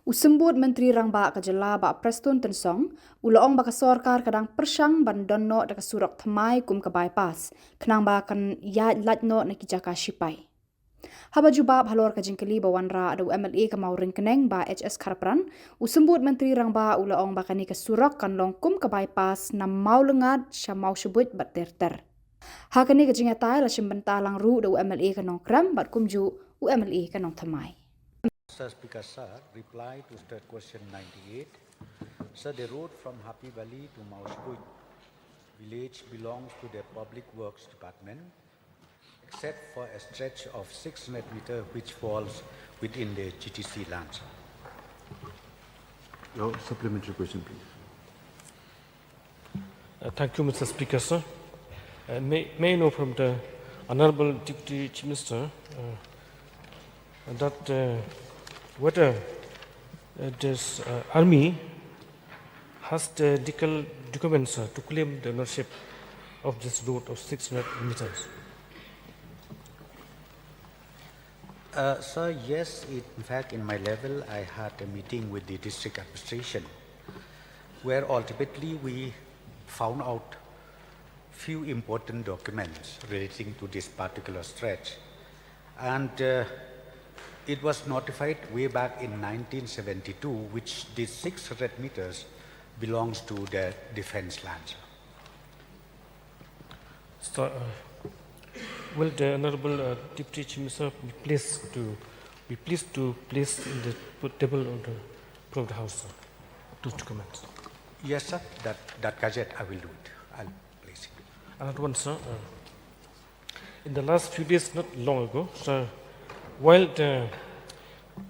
Usembut Menteri Rangba Khuborjylla ba Preston Tensong, ulaong ba ka Sorkar kadang Pyrshang ban donno da ka surok thamai kum ka bypass, kenang ba kan Iaid latno na ki Jaka Shipai. Haba jubab halor ka jingkali ba wanra ada MLA ka Mawlyngad keneng ba HS Karpran, usembut Menteri Rangba ulaong ba kani ka surok kan long kum ka bypass na Mawlyngad sya Mawshbuit bat terter. Hakani ka jingatai la shimbenta lang ru da MLA ka nong kram bat kumju MLA ka nong thamai. Sir Speaker, sir, reply to state question 98. Sir, the road from Happy Valley to Mawshbuit village belongs to the Public Works Department, except for a stretch of 600 meters which falls within the GTC lands. Your supplementary question, please. Thank you, Mr. Speaker, sir. May I know from the Honorable Deputy Chief Minister that whether this army has the legal documents to claim the ownership of this road of 600 meters? Sir, yes, in fact, in my level, I had a meeting with the district administration where ultimately we found out few important documents relating to this particular stretch. And it was notified way back in 1972, which these 600 meters belongs to the defense lands. So, will the Honorable Deputy Chief Minister be pleased to place in the table of the House those documents? Yes, sir. That gadget, I will do it. I'll place it. Another one, sir. In the last few days, not long ago, sir, while the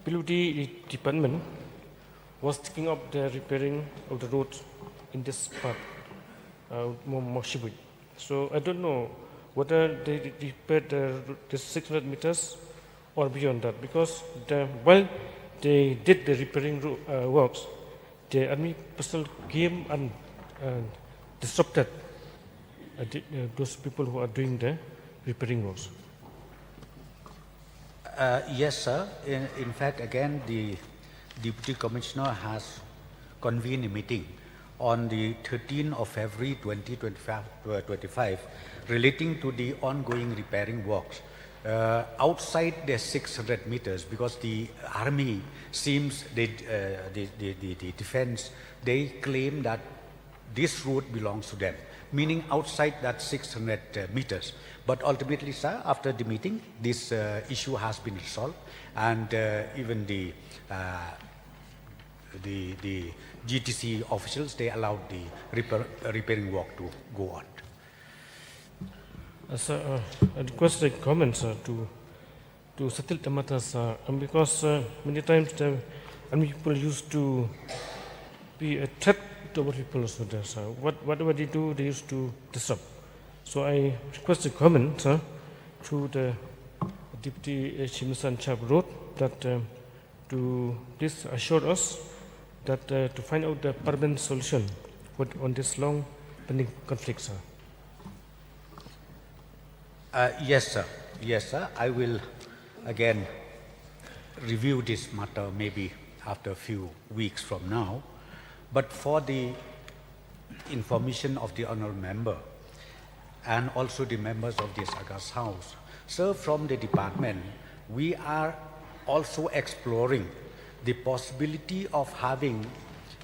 PWD department was taking up the repairing of the road in this part, Mawshbuit. So I don't know whether they repaired the 600 meters or beyond that, because while they did the repairing works, the army personnel came and disrupted those people who are doing the repairing works. Yes, sir. In fact, again, the Deputy Commissioner has convened a meeting on the 13th of February 2025 relating to the ongoing repairing works outside the 600 meters, because the army seems, the defense, they claim that this road belongs to them, meaning outside that 600 meters. But ultimately, sir, after the meeting, this issue has been resolved, and even the GTC officials, they allowed the repairing work to go on. Sir, I request a comment, sir, to settle the matters, because many times the army people used to be a threat to our people also there, sir. Whatever they do, they used to disrupt. So I request a comment, sir, to the Deputy Chief Minister in charge of road, that to please assure us that to find out the permanent solution on this long pending conflict, sir. Yes, sir. Yes, sir. I will again review this matter maybe after a few weeks from now. But for the information of the honourable member and also the members of this August House, sir, from the department, we are also exploring the possibility of having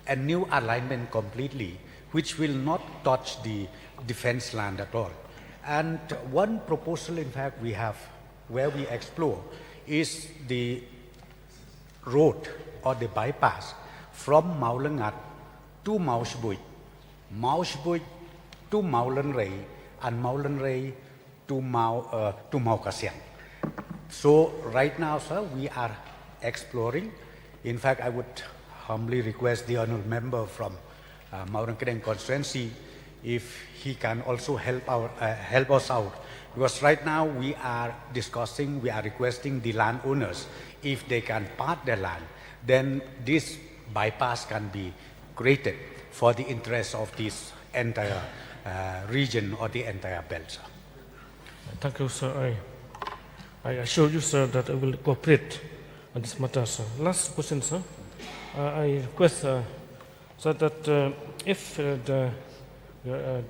a new alignment completely, which will not touch the defense land at all. And one proposal, in fact, we have where we explore is the road or the bypass from Mawlyngad to Mawshbuit, Mawshbuit to Mawlyngad, and Mawlyngad to Mawkasiang. So right now, sir, we are exploring. In fact, I would humbly request the honourable member from Mawlyngad constituency if he can also help us out, because right now we are discussing, we are requesting the landowners, if they can part their land, then this bypass can be created for the interest of this entire region or the entire belt, sir. Thank you, sir. I assure you, sir, that I will cooperate on this matter, sir. Last question, sir. I request so that if the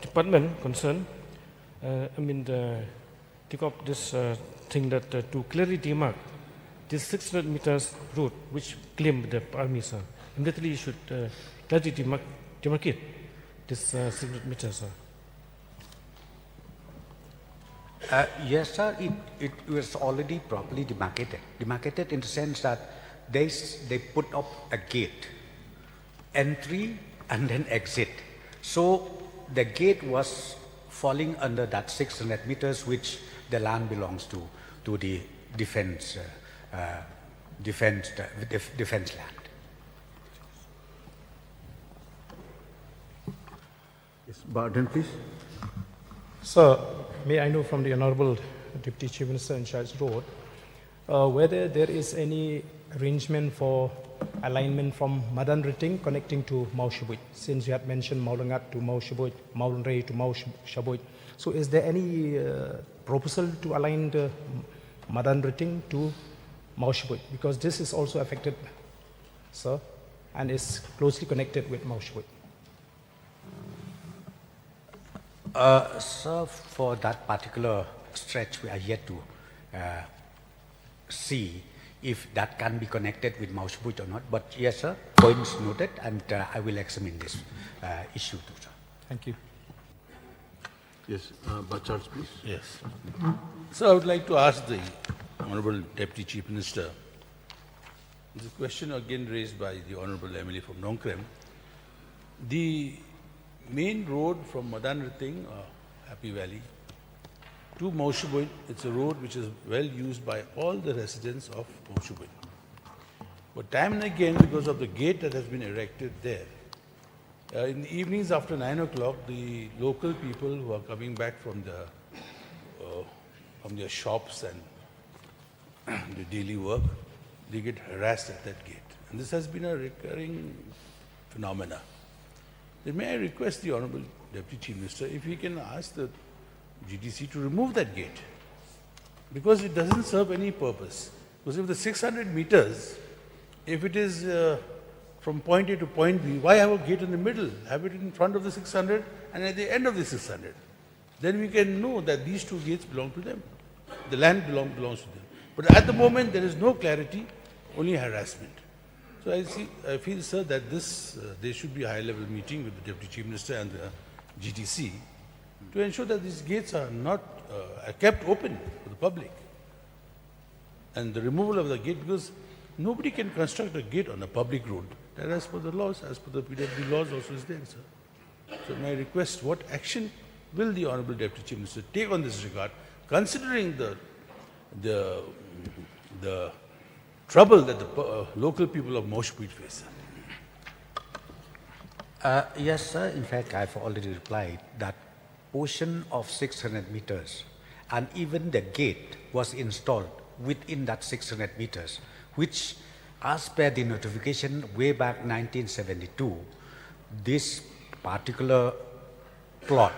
department concerned, take up this thing that to clearly demark this 600 meters route which claim the army, sir. Immediately you should clearly demarcate this 600 meters, sir. Yes, sir. It was already properly demarcated. Demarcated in the sense that they put up a gate, entry and then exit. So the gate was falling under that 600 meters, which the land belongs to the defense land. Yes, Barden, please. Sir, may I know from the Honorable Deputy Chief Minister in charge road, whether there is any arrangement for alignment from Madan Riting connecting to Mawshbuit, since you had mentioned Mawlyngad to Mawshbuit, Mawlyngad to Mawshbuit. So is there any proposal to align the Madan Riting to Mawshbuit? Because this is also affected, sir, and is closely connected with Mawshbuit. Sir, for that particular stretch, we are yet to see if that can be connected with Mawshbuit or not. But yes, sir, points noted, and I will examine this issue too, sir. Thank you. Yes, Charles, please. Yes. So I would like to ask the Honorable Deputy Chief Minister, the question again raised by the Honorable MLA from Nongkrem. The main road from Madan Riting, Happy Valley, to Mawshbuit, it's a road which is well used by all the residents of Mawshbuit. But time and again, because of the gate that has been erected there, in the evenings after 9 o'clock, the local people who are coming back from their shops and the daily work, they get harassed at that gate. And this has been a recurring phenomena. Then may I request the Honorable Deputy Chief Minister if he can ask the GTC to remove that gate, because it doesn't serve any purpose. Because if the 600 meters, if it is from point A to point B, why have a gate in the middle? Have it in front of the 600 and at the end of the 600. Then we can know that these two gates belong to them. The land belongs to them. But at the moment, there is no clarity, only harassment. So I feel, sir, that there should be a high-level meeting with the Deputy Chief Minister and the GTC to ensure that these gates are not kept open for the public. And the removal of the gate, because nobody can construct a gate on a public road. That as per the laws, as per the PWD laws also is there, sir. So may I request, what action will the Honorable Deputy Chief Minister take on this regard, considering the trouble that the local people of Mawshbuit face? Yes, sir. In fact, I've already replied that portion of 600 meters and even the gate was installed within that 600 meters, which, as per the notification way back 1972, this particular plot